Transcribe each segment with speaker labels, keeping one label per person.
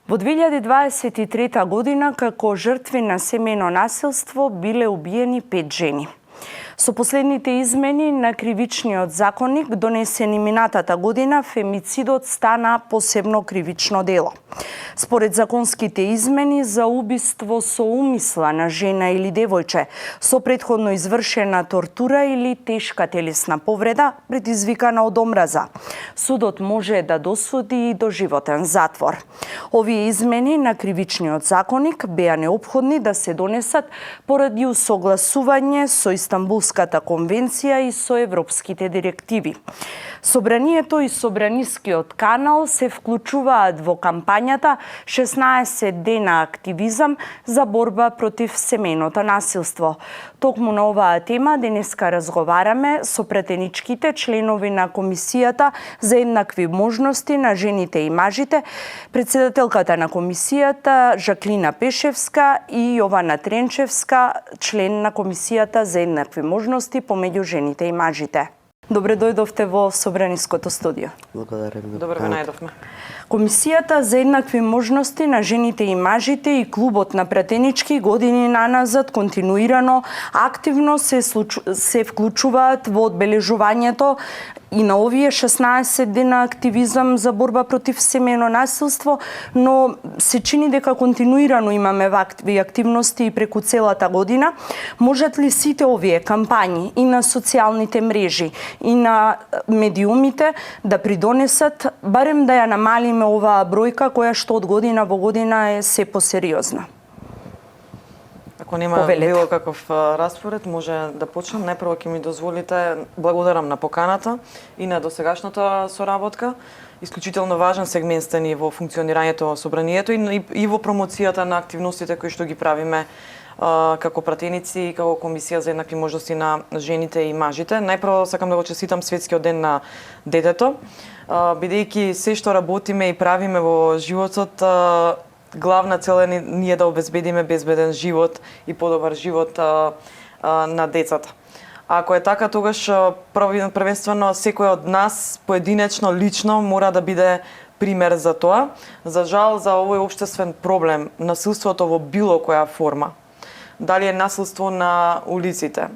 Speaker 1: Во 2023 година како жртви на семејно насилство биле убиени 5 жени. Со последните измени на кривичниот законник, донесени минатата година, фемицидот стана посебно кривично дело. Според законските измени, за убиство со умисла на жена или девојче, со претходно извршена тортура или тешка телесна повреда, предизвикана од омраза, судот може да досуди и доживотен затвор. Овие измени на кривичниот законник беа неопходни да се донесат поради усогласување со Истанбулската конвенција и со европските директиви. Собранието и Собранискиот канал се вклучуваат во кампањата 16 дена активизам за борба против семејното насилство. Токму на оваа тема денеска разговараме со пратеничките членови на Комисијата за еднакви можности на жените и мажите, председателката на Комисијата Жаклина Пешевска и Јована Тренчевска, член на Комисијата за еднакви можности помеѓу жените и мажите. Добре дојдовте во Собраниското студио.
Speaker 2: Благодарам.
Speaker 3: Добре ве најдовме.
Speaker 1: Комисијата за еднакви можности на жените и мажите и клубот на пратенички години наназад континуирано активно се вклучуваат во одбележувањето и на овие 16 дена активизам за борба против семејно насилство, но се чини дека континуирано имаме вакви активности и преку целата година. Можат ли сите овие кампањи и на социјалните мрежи и на медиумите да придонесат, барем да ја намалиме оваа бројка која што од година во година е се посериозна?
Speaker 3: Ако нема било каков распоред, може да почнам. Најпрво ќе ми дозволите, благодарам на поканата и на досегашната соработка. Исклучително важен сегмент сте ни во функционирањето собранието и во промоцијата на активностите кои што ги правиме како пратеници и како Комисија за еднакви можности на жените и мажите. Најпрво сакам да го честитам Светскиот ден на детето, бидејќи се што работиме и правиме во животот, главна цел е ние да обезбедиме безбеден живот и подобар живот на децата. Ако е така, тогаш првенствено секој од нас поединечно, лично мора да биде пример за тоа. За жал, за овој општествен проблем, насилството во било која форма, дали е насилство на улиците,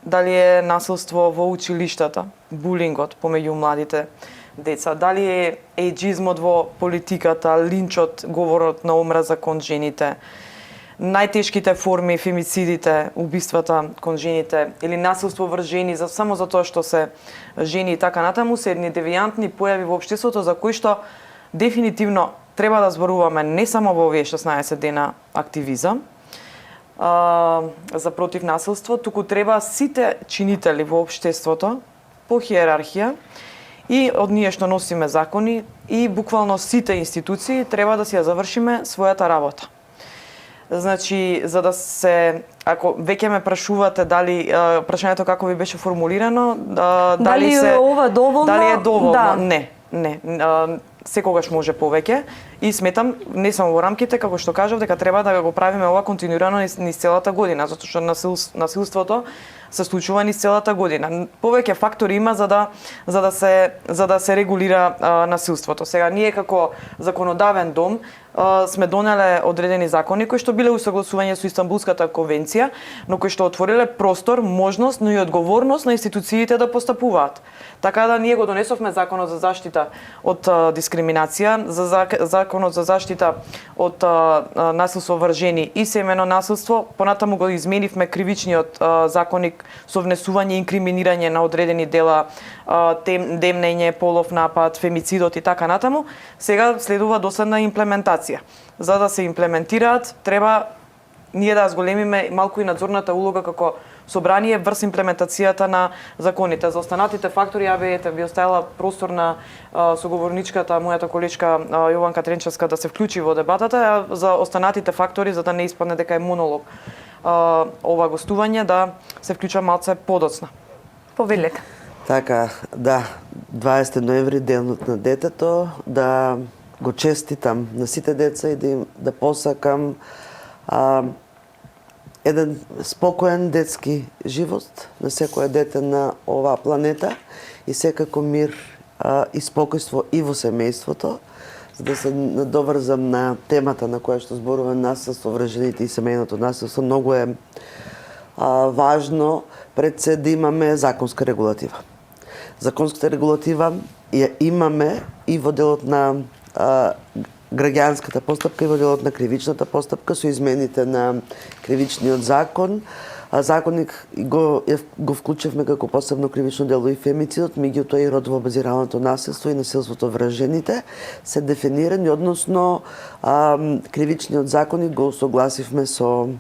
Speaker 3: дали е насилство во училиштата, булингот помеѓу младите деца, дали е ејџизмот во политиката, линчот, говорот на омраза кон жените, најтешките форми, фемицидите, убиствата кон жените или насилство врз жени само за тоа што се жени и така натаму, се едни девијантни појави во општеството за кои што дефинитивно треба да зборуваме не само во овие 16 дена активизам за против насилство, туку треба сите чинители во општеството по хиерархија и од ние што носиме закони и буквално сите институции треба да си ја завршиме својата работа. Значи, за да се, ако веќе ме прашувате дали прашањето како ви беше формулирано,
Speaker 1: дали е ова доволно?
Speaker 3: Дали е доволно?
Speaker 1: Да.
Speaker 3: Не. Секогаш може повеќе и сметам не само во рамките, како што кажав, дека треба да го правиме ова континуирано низ целата година, затоа што насилството се случува низ целата година. Повеќе фактори има за да се регулира насилството. Сега ние како законодавен дом сме донеле одредени закони кои што биле усогласување со Истанбулската конвенција, но кои што отвориле простор, можност, но и одговорност на институциите да постапуваат. Така да ние го донесовме Законот за заштита од дискриминација, Законот за заштита од насилство врз жени и семејно насилство, понатаму го изменивме кривичниот законник со внесување и инкриминирање на одредени дела, демнење, полов напад, фемицидот и така натаму. Сега следува доследна имплементација. За да се имплементираат, треба ние да зголемиме малку и надзорната улога како собрание врз имплементацијата на законите. За останатите фактори, ја би оставила простор на соговорничката, мојата колечка Јованка Тренчевска да се вклучи во дебатата, а за останатите фактори, за да не испадне дека е монолог ова гостување, да се вклуча малце подоцна.
Speaker 1: Повелете.
Speaker 2: Така, да, 20 ноември, денот на детето, да го честитам на сите деца и да посакам еден спокоен детски живот на секој дете на оваа планета и секако мир и спокојство и во семејството, за да се надоврзам на темата на која што зборува насилство врз жените и семејното насилство, многу е важно пред се да имаме законска регулатива. Законската регулатива ја имаме и во делот на граѓанската постапка и во делот на кривичната постапка со измените на кривичниот закон. Законник го вклучевме како посебно кривично дело и фемицидот, меѓутоа и родово базираното насилство и насилството врз жените се дефинирани, односно кривичниот законник го согласивме со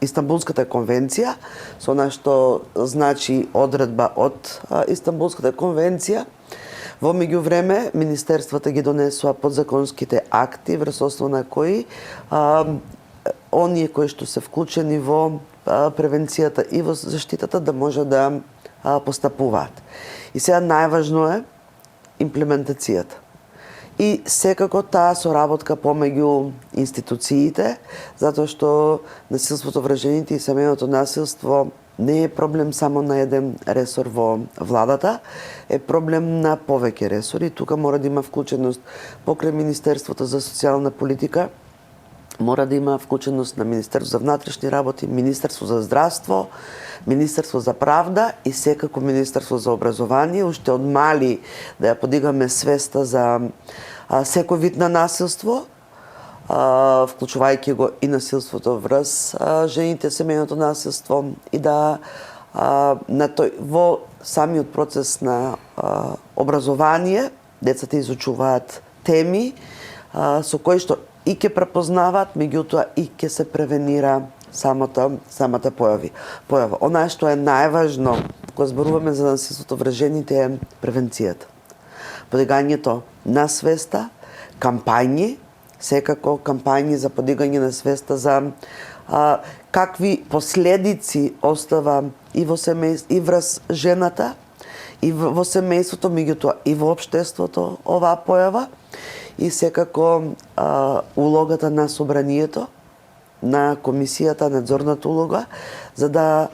Speaker 2: Истанбулската конвенција, со она што значи одредба од Истанбулската конвенција. Во меѓувреме, министерствата ги донесува подзаконските акти врз основа на кои оние кои што се вклучени во превенцијата и во заштитата да може да постапуваат. И сега најважно е имплементацијата. И секако таа соработка помеѓу институциите, затоа што насилството врз жените и семејното насилство не е проблем само на еден ресор во владата, е проблем на повеќе ресори. Тука мора да има вклученост покрај Министерството за социјална политика, мора да има вклученост на Министерство за внатрешни работи, Министерство за здравство, Министерство за правда и секако Министерство за образование, уште од мали да ја подигаме свеста за секој вид на насилство, вклучувајќи го и насилството врз жените, семејното насилство и да во самиот процес на образование децата изучуваат теми со кои што и ќе препознаваат, меѓутоа и ќе се превенира самата појава. Она што е најважно кога зборуваме за насилството врз жените е превенцијата. Подигањето на свеста, кампањи, секако кампањи за подигање на свеста за какви последици остава и во семејство, и врз жената, и во семејството, меѓутоа и во општеството оваа појава. И секако улогата на собранието, на комисијата, надзорната улога, за да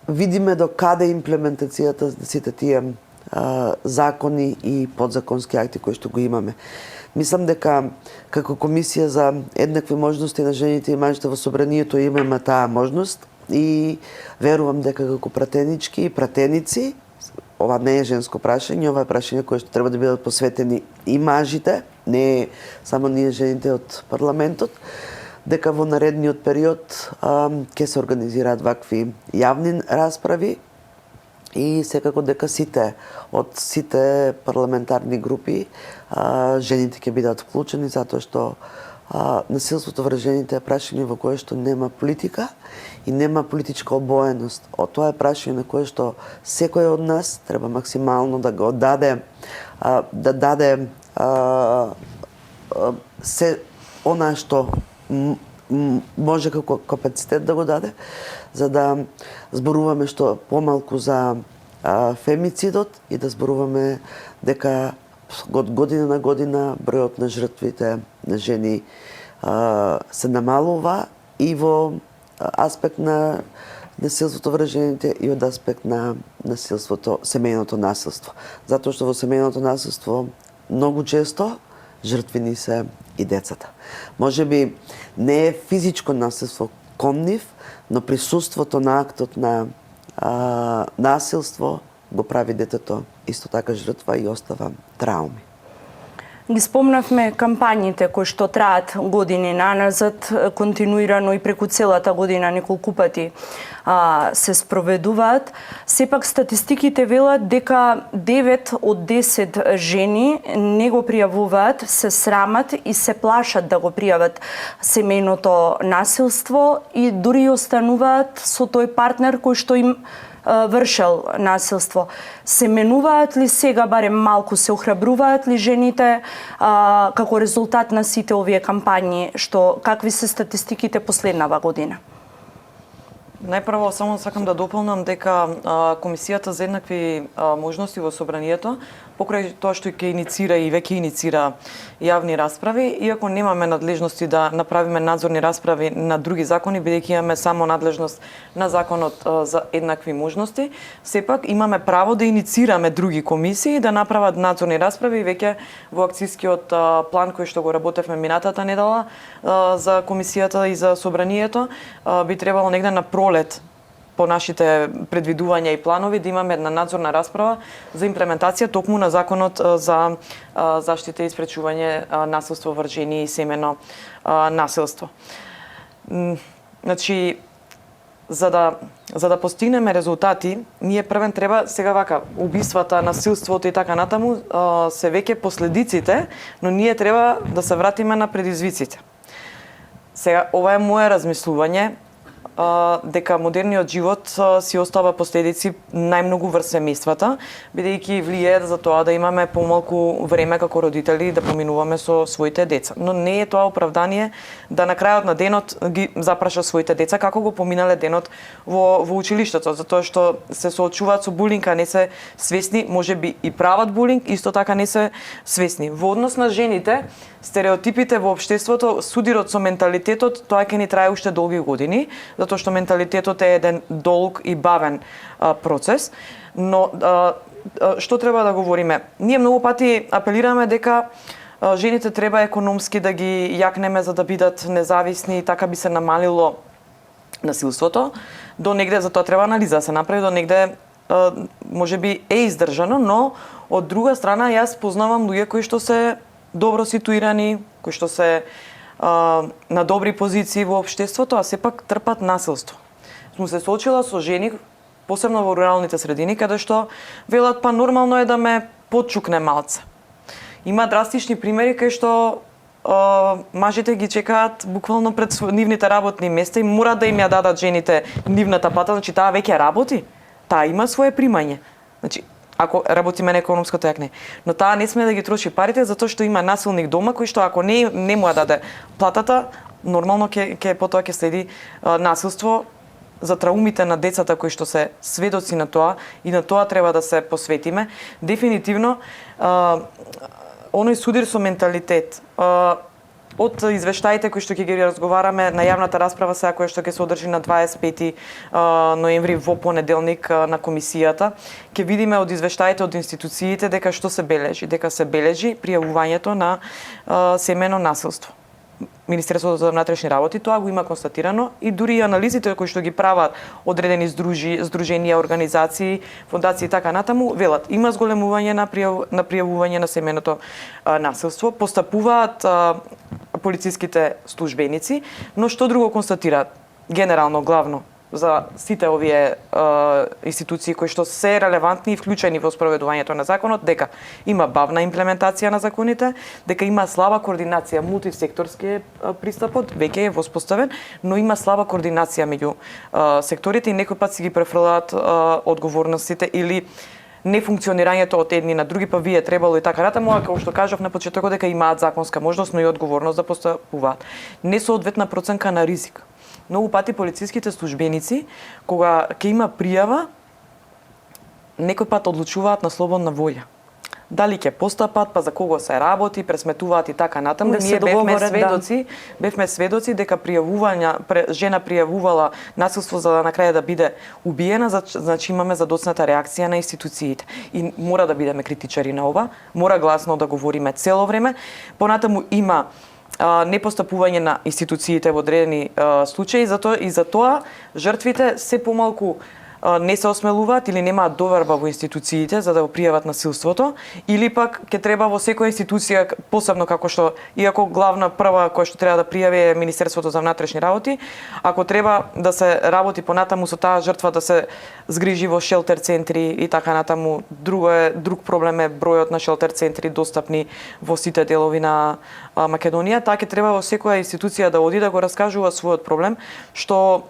Speaker 2: видиме до каде имплементацијата на сите тие закони и подзаконски акти кои што го имаме. Мислам дека како комисија за еднакви можности на жените и мажите во собранието имаме таа можност и верувам дека како пратенички и пратеници, ова не е женско прашање, ова е прашање кое што треба да бидат посветени и мажите, не само ние жените од парламентот, дека во наредниот период ќе се организираат вакви јавни расправи и секако дека од сите парламентарни групи жените ќе бидат вклучени, затоа што насилството врз жените е прашање во кое што нема политика и нема политичка обоеност. Тоа е прашање на кое што секој од нас треба максимално да го даде, се она што може како капацитет да го даде, за да зборуваме што помалку за фемицидот и да зборуваме дека од година на година бројот на жртвите на жени се намалува и во аспект на насилството врз жените и од аспект на насилството, семејното насилство. Затоа што во семејното насилство многу често жртвени се и децата. Можеби не е физичко насилство кон нив, но присуството на актот на насилство го прави детето исто така жртва и остава трауми.
Speaker 1: Ги спомнавме кампањите кои што траат години наназад, континуирано и преку целата година неколку пати се спроведуваат. Сепак статистиките велат дека 9 од 10 жени не го пријавуваат, се срамат и се плашат да го пријават семејното насилство и дури остануваат со тој партнер кој што им вршел насилство. Се менуваат ли сега, барем малку се охрабруваат ли жените како резултат на сите овие кампањи, какви се статистиките последнава година?
Speaker 3: Најпрво само сакам да дополнам дека Комисијата за еднакви можности во собранието покрај тоа што ќе иницира и веќе иницира јавни расправи, иако немаме надлежности да направиме надзорни расправи на други закони, бидејќи имаме само надлежност на законот за еднакви можности, сепак имаме право да иницираме други комисии да направат надзорни расправи. Веќе во акцискиот план кој што го работевме минатата недела за комисијата и за собранието, би требало негде на пролет по нашите предвидувања и планови да имаме една надзорна расправа за имплементација токму на законот за заштита и спречување насилство врз жени и семено насилство. Значи, за да постигнеме резултати, ние првен треба сега вака убиствата, насилството и така натаму се веќе последиците, но ние треба да се вратиме на предизвиците. Сега ова е мое размислување, дека модерниот живот си остава последици најмногу врз семејствата, бидејќи влијае за тоа да имаме помалку време како родители да поминуваме со своите деца. Но не е тоа оправдание да на крајот на денот ги запраша своите деца како го поминале денот во училиштето, затоа што се соочуваат со булинг, а не се свесни, можеби и прават булинг, исто така не се свесни. Во однос на жените, стереотипите во општеството, судирот со менталитетот, тоа ќе ни трае уште долги години, затоа што менталитетот е еден долг и бавен процес. Но што треба да говориме? Ние многу пати апелираме дека жените треба економски да ги јакнеме за да бидат независни и така би се намалило насилството. До негде за тоа треба анализа да се направи, до негде можеби е издржано, но од друга страна јас познавам луѓе кои што се добро ситуирани, кои што се на добри позиции во општеството, а сепак трпат насилство. Сум се соочила со жени, посебно во руралните средини, каде што велат па нормално е да ме потчукне малце. Има драстични примери кај што мажите ги чекаат буквално пред нивните работни места и мора да им ја дадат жените нивната плата, значи таа веќе работи, таа има свое примање. Значи, ако работиме на економското јакне. Но таа не сме да ги троши парите затоа што има насилник дома кој што ако не му ја даде платата, нормално ќе потоа ќе следи насилство за траумите на децата кои што се сведоци на тоа и на тоа треба да се посветиме. Дефинитивно оној судир со менталитет. Од извештаите кои што ќе ги разговараме на јавната расправа сега која што ќе се одржи на 25 ноември во понеделник на комисијата, ќе видиме од извештаите од институциите дека што се бележи, дека се бележи пријавувањето на семено насилство. Министерството за внатрешни работи тоа го има констатирано и дури и анализите кои што ги прават одредени здруженија, организации, фондации и така натаму, велат има зголемување на пријавување на семеното насилство, постапуваат полициските службеници, но што друго констатираат? Генерално, главно, за сите овие институции кои што се релевантни и вклучени во спроведувањето на законот, дека има бавна имплементација на законите, дека има слаба координација, мултисекторски пристапот веќе е воспоставен, но има слаба координација меѓу секторите и некој пат си ги префрлаат одговорностите или нефункционирањето од едни на други, па вие требало и така натаму, а како што кажав на почетокот дека имаат законска можност, но и одговорност да постапуваат. Несоодветна проценка на ризик. Многу пати полициските службеници, кога ќе има пријава, некој пат одлучуваат на слободна волја. Дали ќе постапат, па за кого се работи, пресметуваат и така натаму.
Speaker 1: Да
Speaker 3: Ние бевме сведоци дека жена пријавувала насилство за да на крај да биде убиена, значи имаме задоцната реакција на институциите. И мора да бидеме критичари на ова, мора гласно да говориме цело време. Понатаму има непостапување на институциите во одредени случаи, затоа жртвите се помалку не се осмелуваат или немаат доверба во институциите за да го пријават насилството, или пак ќе треба во секоја институција, посебно како што, иако главна прва која што треба да пријави е Министерството за внатрешни работи, ако треба да се работи понатаму со таа жртва да се згрижи во шелтер центри и така натаму. Друг проблем е бројот на шелтер центри достапни во сите делови на Македонија. Таа ќе треба во секоја институција да оди да го раскажува својот проблем, што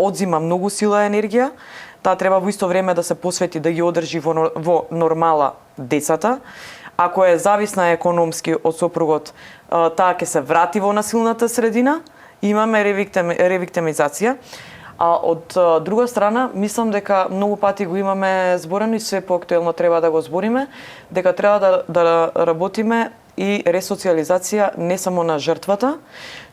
Speaker 3: одзима многу сила и енергија. Таа треба во исто време да се посвети да ги одржи во нормала децата. Ако е зависна економски од сопругот, таа ќе се врати во насилната средина. Имаме ревиктимизација. А од друга страна, мислам дека многу пати го имаме зборено и све поактуелно треба да го збориме, дека треба да работиме и ресоциализација не само на жртвата,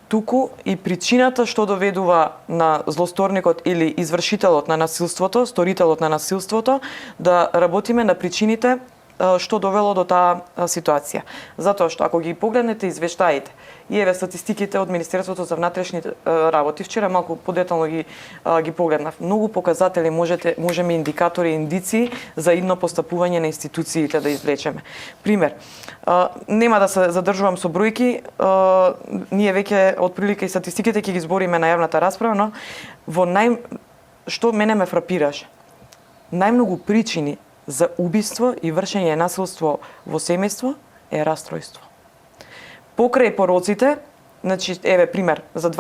Speaker 3: туку и причината што доведува на злосторникот или извршителот на насилството, сторителот на насилството, да работиме на причините што довело до таа ситуација. Затоа што ако ги погледнете извештаите и еве статистиките од Министерството за внатрешни работи, вчера малку подетално ги погледнав. Многу показатели можеме индикатори, индици за идно постапување на институциите да извлечеме. Пример, нема да се задржувам со бројки, ние веќе отприлика и статистиките ќе ги збориме на јавната расправа, но што мене ме фрапираше. Најмногу причини за убиство и вршење насилство во семејство е растројство. Покрај пороците, значи еве пример за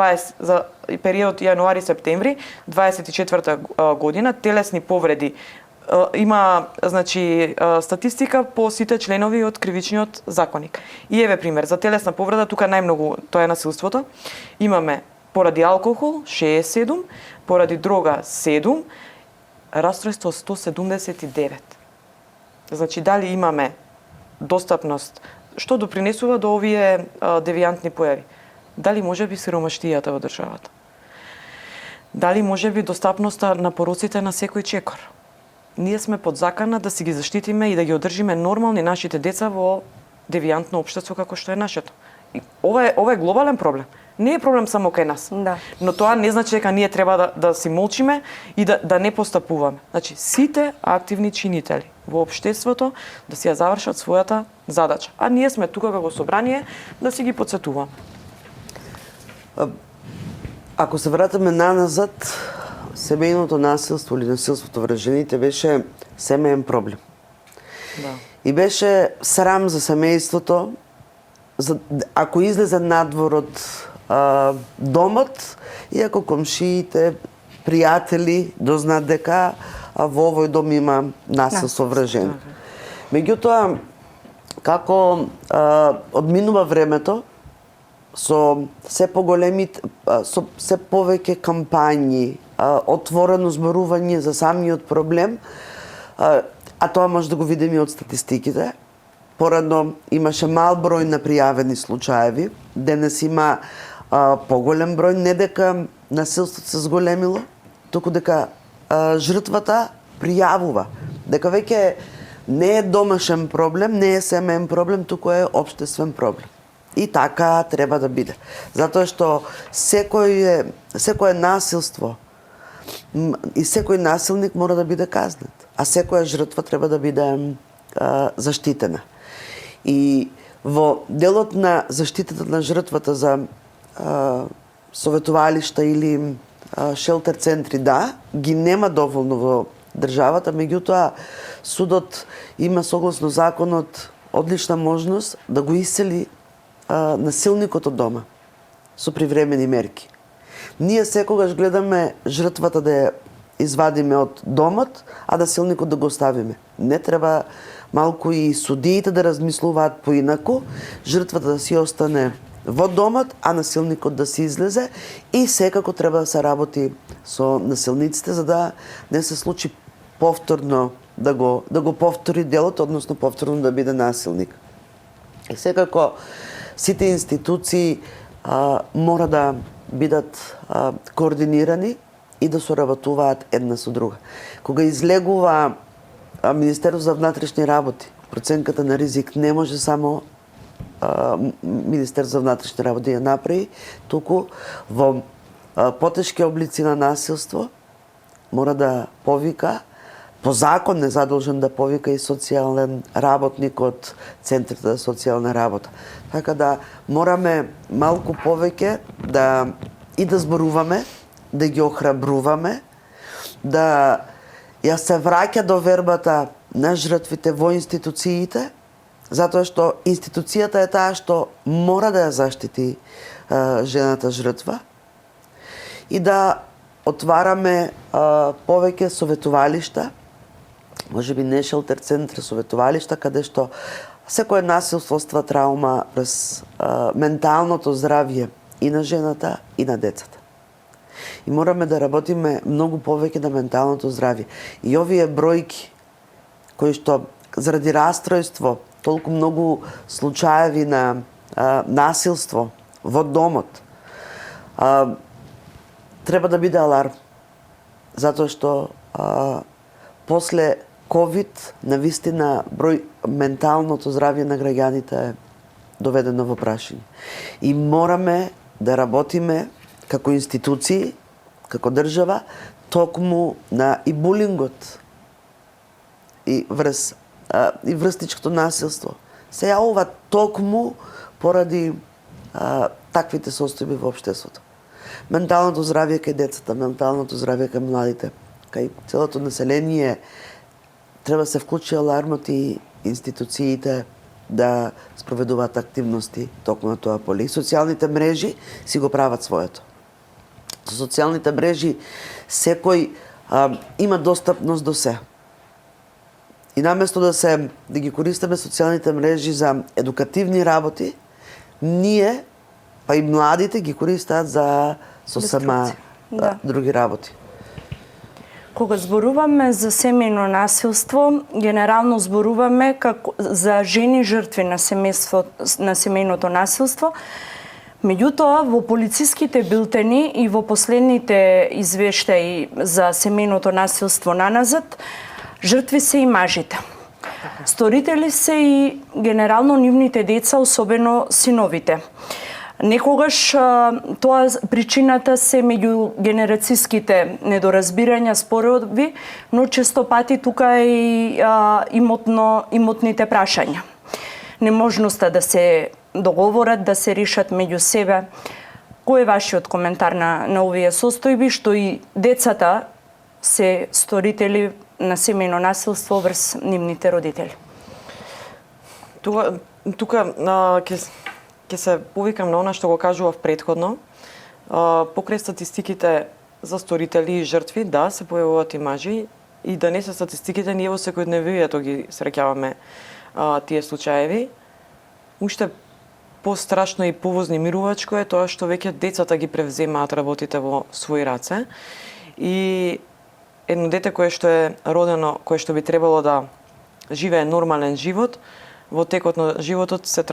Speaker 3: период јануари-септември 24 година телесни повреди има значи статистика по сите членови од кривичниот законник. И еве пример за телесна повреда, тука најмногу тоа е насилството. Имаме поради алкохол 67, поради дрога 7, растројство 179. Значи, дали имаме достапност, што допринесува до овие девијантни појави? Дали може би сиромаштијата во државата? Дали може би достапноста на пороците на секој чекор? Ние сме под закана да си ги заштитиме и да ги одржиме нормални нашите деца во девијантно општество како што е нашето. Ова е глобален проблем. Не е проблем само кај нас.
Speaker 1: Да.
Speaker 3: Но тоа не значи дека ние треба да си молчиме и да не постапуваме. Значи, сите активни чинители во општеството да си ја завршат својата задача. А ние сме тука како собрание да си ги потсетуваме.
Speaker 2: Ако се вратиме наназад, семејното насилство или насилството врз жените беше семеен проблем.
Speaker 3: Да.
Speaker 2: И беше срам за семејството, ако излезе надвор од домот, и ако комшиите, пријатели дознаат дека во овој дом има насилство врз жени. Меѓутоа, како одминува времето, со се повеќе кампањи, отворено зборување за самиот проблем, а тоа може да го видиме и од статистиките. Порадно имаше мал број на пријавени случаеви, денес има поголем број, не дека насилството се зголемило, туку дека жртвата пријавува, дека веќе не е домашен проблем, не е семеен проблем, туку е општествен проблем. И така треба да биде. Затоа што секое насилство и секој насилник мора да биде казнет, а секоја жртва треба да биде заштитена. И во делот на заштитата на жртвата за советувалишта или шелтер центри, да, ги нема доволно во државата, меѓутоа судот има согласно законот одлична можност да го исели насилникот од дома со привремени мерки. Ние секогаш гледаме жртвата да ја извадиме од домот, а насилникот да го оставиме. Не треба малку и судиите да размислуваат поинаку, жртвата да си остане во домот, а насилникот да се излезе, и секако треба да се работи со насилниците за да не се случи повторно да го повтори делот, односно повторно да биде насилник. И секако сите институции мора да бидат координирани и да соработуваат една со друга. Кога излегува Министерството за внатрешни работи, проценката на ризик не може само Министерството за внатрешни работи ја направи, туку во потешки облици на насилство мора да повика, по закон не задолжен да повика и социјален работник од Центрите за социјална работа. Така да мораме малку повеќе да зборуваме, да ги охрабруваме, да ја се враќа довербата на жртвите во институциите, затоа што институцијата е таа што мора да ја заштити жената жртва, и да отвараме повеќе советувалишта, може би не шелтер центри, советувалишта, каде што секој насилство оствара траума през менталното здравје и на жената и на децата. И мораме да работиме многу повеќе на менталното здравје. И овие бројки кои што заради растројство, толку многу случаеви на насилство во домот, треба да биде аларм. Затоа што после ковид, навистина, број менталното здравје на граѓаните е доведено во прашање. И мораме да работиме како институции, како држава, токму на и булингот, и врстничкото насилство. Се јавува токму поради таквите состојби во општеството. Менталното здравје кај децата, менталното здравје кај младите, кај целото население, треба се вклучи алармот и институциите да спроведуваат активности токму на тоа поле. И социјалните мрежи си го прават своето. Со социјалните мрежи секој има достапност до се. И наместо да ги користиме социјалните мрежи за едукативни работи, ние, па и младите ги користат за сосема други работи.
Speaker 1: Кога зборуваме за семејно насилство, генерално зборуваме за жени жртви на семејното насилство. Меѓутоа, во полициските билтени и во последните извештаи за семејното насилство наназад, жртви се и мажите. Сторители се и генерално нивните деца, особено синовите. Некогаш причината се меѓугенерацијските недоразбирања, спорови, но често пати тука е и имотните прашања. Неможноста да се договорат, да се решат меѓу себе. Кој е вашиот коментар на овие состојби, што и децата се сторители на семејно насилство врз нивните родители?
Speaker 3: Тука ќе се повикам на она што го кажував претходно. Покрај статистиките за сторители и жртви, да, се појавуваат и мажи, и да не се статистиките, ние во секојдневието ги среќаваме тие случаеви. Уште пострашно и повознемирувачко е тоа што веќе децата ги превземаат работите во своји раце. И едно дете кое што е родено, кое што би требало да живее нормален живот, во текот на животот се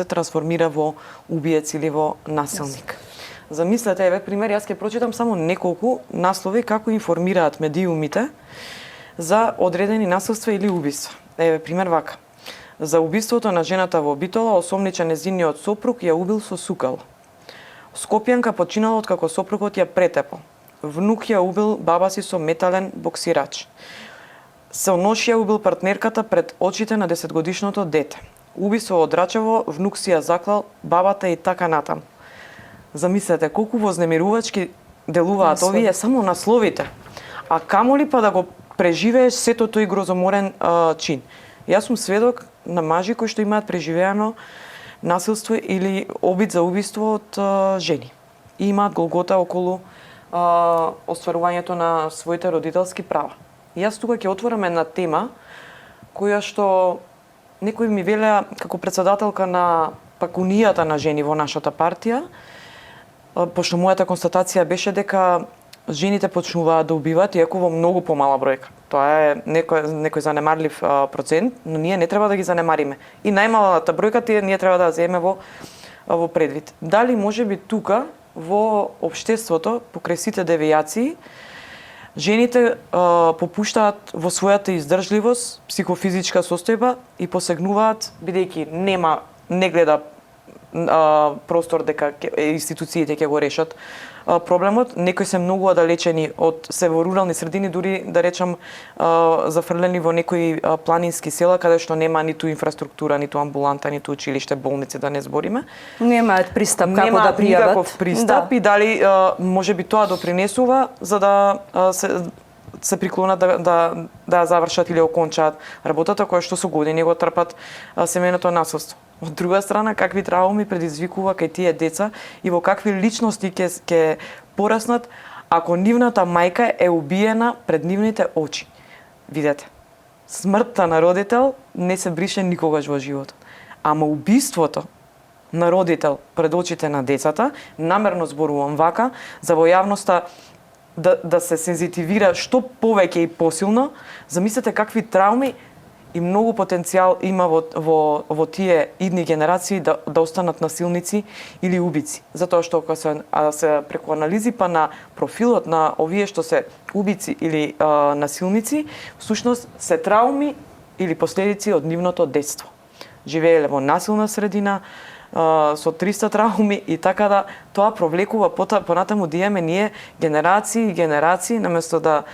Speaker 3: трансформира во убиец или во насилник. Замислете, еве пример, јас ќе прочитам само неколку наслови како информираат медиумите за одредени насилства или убиства. Еве пример вака. За убиството на жената во Битола, осомничен нејзиниот сопруг ја убил со сукал. Скопјанка починала откако сопругот ја претепал. Внук ја убил баба си со метален боксирач. Со нож ја убил партнерката пред очите на 10-годишното дете. Убиство од Рачево, внук си ја заклал бабата и така натаму. Замислете колку вознемирувачки делуваат овие само насловите. А камоли па да го преживееш сето тој грозоморен чин. Јас сум сведок на мажи кои што имаат преживеано насилство или обид за убиство од жени. И имаат голгота околу остварувањето на своите родителски права. И јас тука ќе отворам една тема која што некои ми велеа како председателка на пакунијата на жени во нашата партија, пошто мојата констатација беше дека жените почнуваат да убиваат, иако во многу помала бројка. Тоа е некој занемарлив процент, но ние не треба да ги занемариме. И најмалата бројка ние треба да земеме во предвид. Дали можеби тука во општеството, покрај сите девијации, жените попуштаат во својата издржливост, психофизичка состојба и посегнуваат, бидејќи не гледа простор дека институциите ќе го решат проблемот. Некои се многу оддалечени се во рурални средини, дури да речам зафрлени во некои планински села каде што нема ниту инфраструктура, ниту амбуланта, ниту училиште, болници, да не збориме.
Speaker 1: Немаат пристап како да пријават.
Speaker 3: Немаат никаков пристап и дали можеби тоа допринесува за да се приклонат да завршат или окончаат работата која што со години го трпат семејното насилство. Од друга страна, какви трауми предизвикува кај тие деца и во какви личности ќе пораснат ако нивната мајка е убиена пред нивните очи. Видете, смртта на родител не се брише никогаш во животот. Ама убиството на родител пред очите на децата, намерно зборувам вака, за во јавноста да се сензитивира што повеќе и посилно. Замислете какви трауми и многу потенцијал има во тие идни генерации да останат насилници или убици. Затоа што кога се преку анализи па на профилот на овие што се убици или насилници, всушност се трауми или последици од нивното детство. Живееле во насилна средина, со 300 трауми и така да тоа провлекува понатаму да имаме ние генерации и генерации, наместо да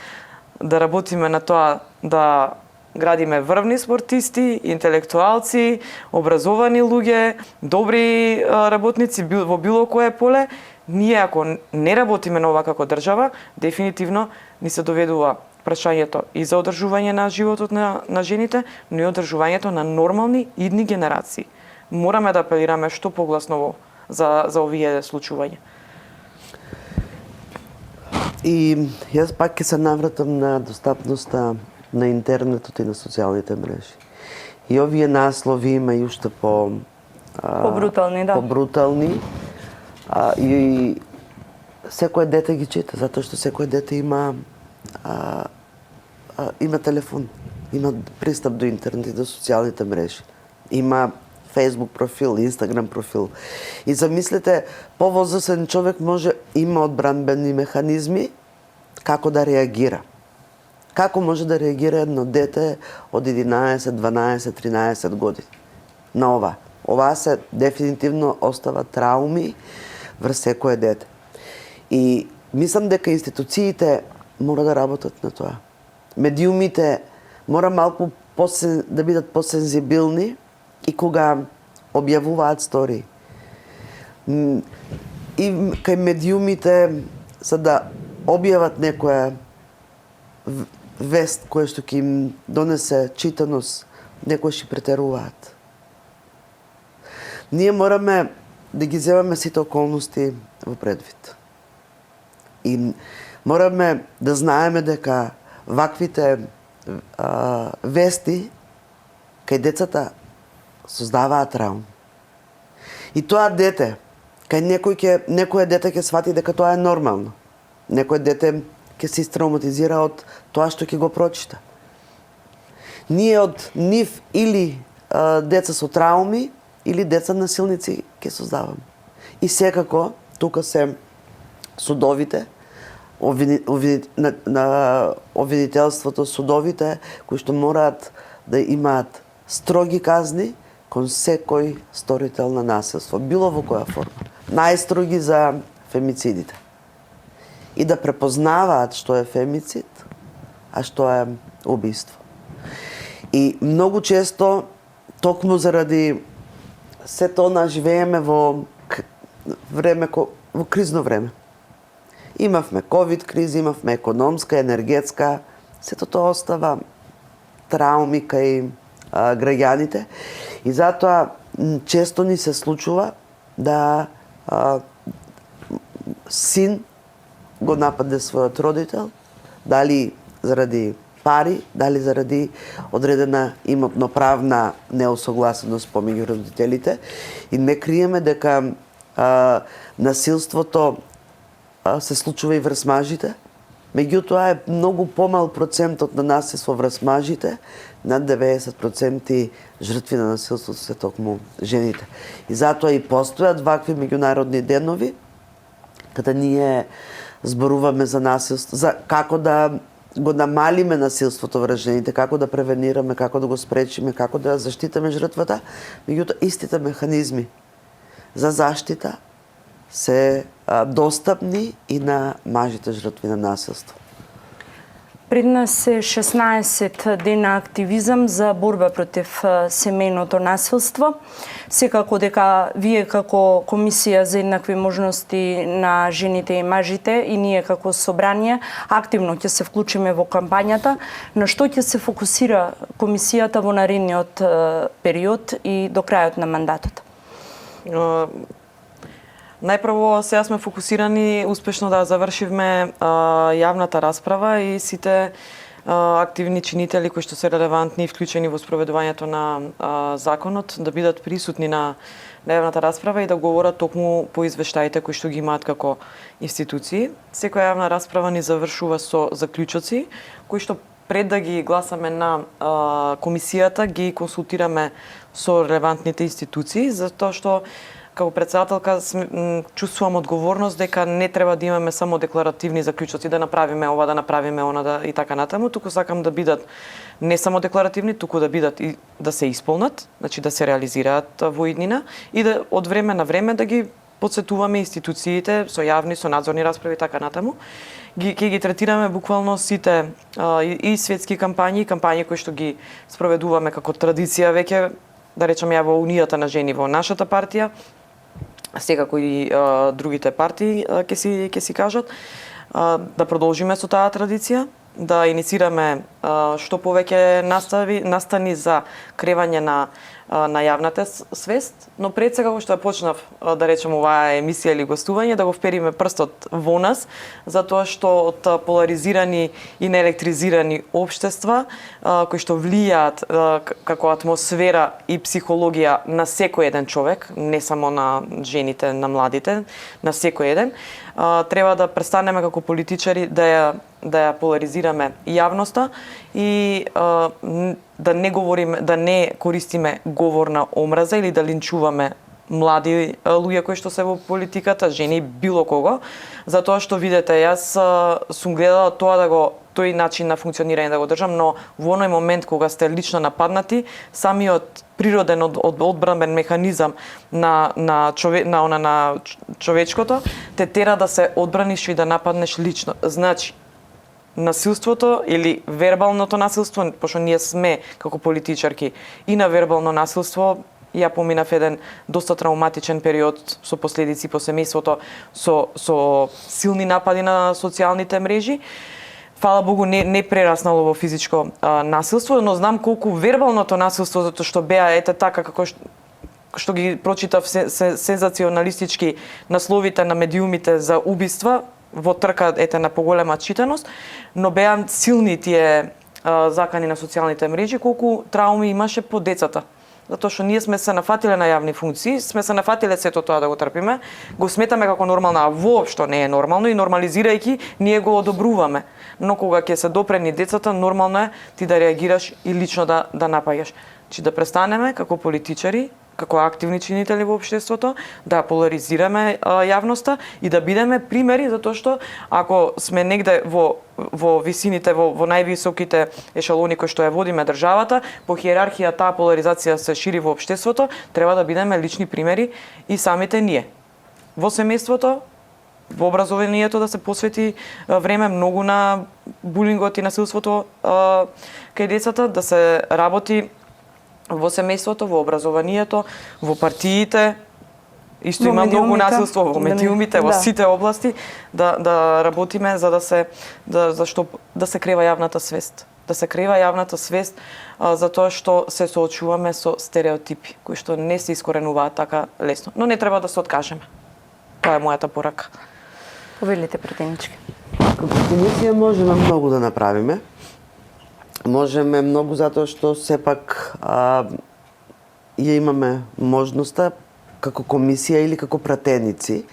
Speaker 3: работиме на тоа да градиме врвни спортисти, интелектуалци, образовани луѓе, добри работници во било кое поле. Ние ако не работиме на ова како држава, дефинитивно ни се доведува прашањето и за одржување на животот на жените, но и одржувањето на нормални идни генерации. Мораме да апелираме што погласно за овие случувања.
Speaker 2: И јас пак ќе се навратам на достапноста на интернетот и на социјалните мрежи. И овие наслови има и уште
Speaker 1: побрутални, да.
Speaker 2: Побрутални. И секое дете ги чита, затоа што секое дете има телефон, има пристап до интернет и до социјалните мрежи. Има Facebook профил, Instagram профил. И замислете, повозрасен човек има одбранбени механизми како да реагира. Како може да реагира едно дете од 11, 12, 13 години на ова? Ова се дефинитивно остава трауми врз секое дете. И мислам дека институциите мора да работат на тоа. Медиумите мора малку да бидат посензибилни и кога објавуваат стори. И кај медиумите за да објават некоја вест која што ќе им донесе читаност, некојаш и претеруваат. Ние мораме да ги земаме сите околности во предвид. И мораме да знаеме дека ваквите вести кај децата создаваат травми. И тоа дете, кај некој дете ќе свати дека тоа е нормално. Некој дете ќе се истравматизира од тоа што ќе го прочита. Ние од нив или деца со трауми, или деца насилници ќе создаваме. И секако, тука се судовите, обвинителството, судовите, кои што мораат да имаат строги казни кон секој сторител на насилство, било во која форма. Најстроги за фемицидите. И да препознаваат што е фемицид, а што е убиство. И многу често, токму заради се тоа живееме во кризно време. Имавме ковид криза, имавме економска, енергетска, сето тоа остава трауми кај граѓаните и затоа често ни се случува да син го нападе својот родител, дали заради пари, дали заради одредена имотно-правна неосогласеност помеѓу родителите. И не криеме дека насилството се случува и врз мажите. Меѓутоа е многу помал процентот на насилство врз мажите, над 90% жртви на насилството се токму жените. И затоа и постојат вакви меѓународни денови, каде ние зборуваме за насилство, за како да го намалиме насилството врз жените, како да превенираме, како да го спречиме, како да заштитиме жртвата, меѓутоа истите механизми за заштита се достапни и на мажите жртви на насилство.
Speaker 1: Пред нас е 16 дена активизам за борба против семејното насилство. Секако дека вие како Комисија за еднакви можности на жените и мажите и ние како собрание активно ќе се вклучиме во кампањата. На што ќе се фокусира Комисијата во наредниот период и до крајот на мандатот?
Speaker 3: Најпрво, сега сме фокусирани успешно да завршивме јавната расправа и сите активни чинители кои што се релевантни и вклучени во спроведувањето на законот да бидат присутни на јавната расправа и да говорат токму по извештаите кои што ги имаат како институции. Секоја јавна расправа ни завршува со заклучоци кои што пред да ги гласаме на комисијата ги консултираме со релевантните институции, затоа што како председателка чувствувам одговорност дека не треба да имаме само декларативни заклучоци, да направиме ова, да направиме она и така натаму, туку сакам да бидат не само декларативни, туку да бидат и да се исполнат, значи да се реализираат во иднина и да од време на време да ги подсетуваме институциите со јавни, со надзорни расправи и така натаму. Ќе ги третираме буквално сите и светски кампањи, кампањи кои што ги спроведуваме како традиција веќе, да речеме ја во Унијата на жени во нашата партија, секако и другите партии ќе си кажат, да продолжиме со таа традиција, да иницираме што повеќе настани за кревање на јавната свест, но пред сега што ја почнав да речем оваа емисија или гостување, да го впериме прстот во нас, затоа што од поларизирани и неелектризирани општества кои што влијаат како атмосфера и психологија на секој еден човек, не само на жените, на младите, на секој еден, треба да престанеме како политичари да ја поларизираме јавноста и да не говориме, да не користиме говор на омраза или да линчуваме млади луѓе кои што се во политиката, жени, било кого, затоа што видете, јас сум гледала тој начин на функционирање да го држам, но во оној момент кога сте лично нападнати, самиот природен одбранбен механизам на човечкото те тера да се одбраниш и да нападнеш лично. Значи, насилството или вербалното насилство, пошто ние сме како политичарки и на вербално насилство, ја поминав еден доста травматичен период со последици по семејството, со силни напади на социјалните мрежи. Фала Богу, не прераснало во физичко насилство, но знам колку вербалното насилство, затоа што беа така како што ги прочитав сензационалистички насловите на медиумите за убиства, во трка на поголема читаност, но беа силни тие закани на социјалните мрежи, колку трауми имаше по децата. Затоа што ние сме се нафатиле на јавни функции, сме се нафатиле сето тоа да го трпиме, го сметаме како нормално, а воопшто не е нормално и нормализирајќи ние го одобруваме. Но кога ќе се допрени децата, нормално е ти да реагираш и лично да напаѓаш. Чи да престанеме како политичари, како активни чинители во општеството, да поларизираме јавноста и да бидеме примери, затоа што ако сме негде во висините, во највисоките ешалони кои што ја водиме државата, по хиерархија таа поларизација се шири во општеството, треба да бидеме лични примери и самите ние. Во семејството, во образованието да се посвети време многу на булингот и насилството кај децата, да се работи во семејството, во образованието, во партиите, исто има многу насилство во медиумите, во сите области, да работиме за да се крива јавната свест. Да се крива јавната свест затоа што се соочуваме со стереотипи кои што не се искоренуваат така лесно. Но не треба да се откажеме. Тоа е мојата порака.
Speaker 1: Повелите, претенички.
Speaker 2: Како комисија можеме многу да направиме. Можеме многу затоа што сепак ја имаме можноста како комисија или како пратеници.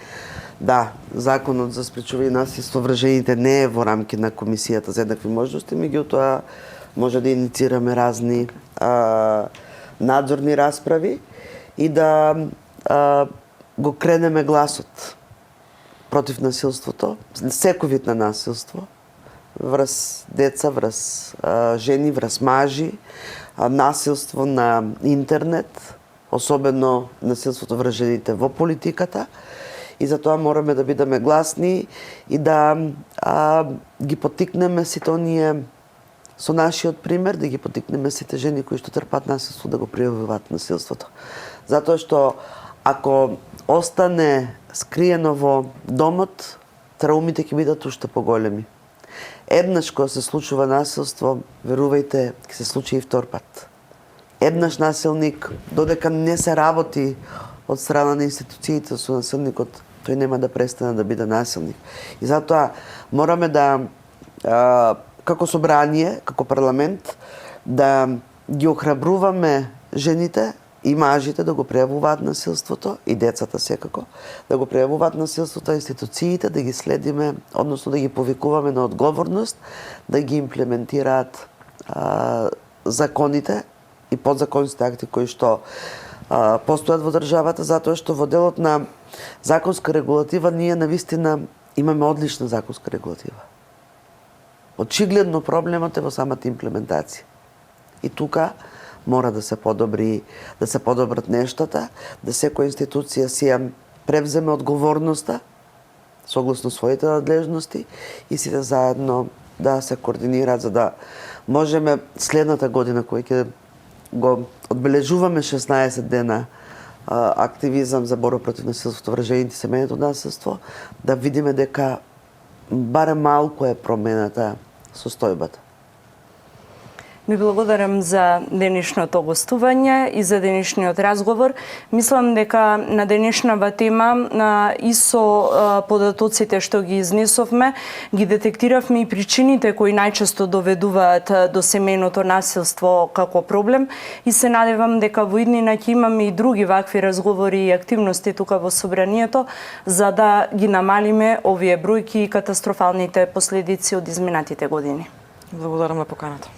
Speaker 2: Да, законот за спречување насилство врз жените не е во рамки на комисијата за еднакви можности, меѓутоа може да инициираме разни надзорни расправи и да го кренеме гласот против насилството, секој вид на насилство, врз деца, врз жени, врз мажи, насилство на интернет, особено насилството врз жените во политиката. И затоа мораме да бидеме гласни и да ги поттикнеме сите оние со нашиот пример, да ги поттикнеме сите жени кои што трпат насилство да го пријавуваат насилството. Затоа што ако остане скриено во домот, траумите ќе бидат уште поголеми. Еднаш кога се случува насилство, верувајте, ќе се случи и втор пат. Еднаш насилник, додека не се работи од страна на институциите со насилникот, тој нема да престане да биде насилник. И затоа мораме да како собрание, како парламент, да ги охрабруваме жените и мажите да го прејавуваат насилството, и децата секако, да го прејавуваат насилството, институциите да ги следиме, односно да ги повикуваме на одговорност, да ги имплементираат законите и подзаконските акти кои што постојат во државата, затоа што во делот на законска регулатива ние навистина имаме одлична законска регулатива. Очигледно проблемот е во самата имплементација. И тука мора да се подобрат нештата, да секоја институција си ја превземе одговорноста согласно своите надлежности и сите заедно да се координираат за да можеме следната година која ќе го одбележуваме 16 дена активизам за борба против насилството врз жените и семејното насилство, да видиме дека барем малку е промената состојбата.
Speaker 1: Ви благодарам за денешното гостување и за денешниот разговор. Мислам дека на денешнава тема и со податоците што ги изнесовме, ги детектиравме и причините кои најчесто доведуваат до семејното насилство како проблем и се надевам дека во иднина ќе имаме и други вакви разговори и активности тука во собранието за да ги намалиме овие бројки и катастрофалните последици од изминатите години.
Speaker 3: Благодарам на поканата.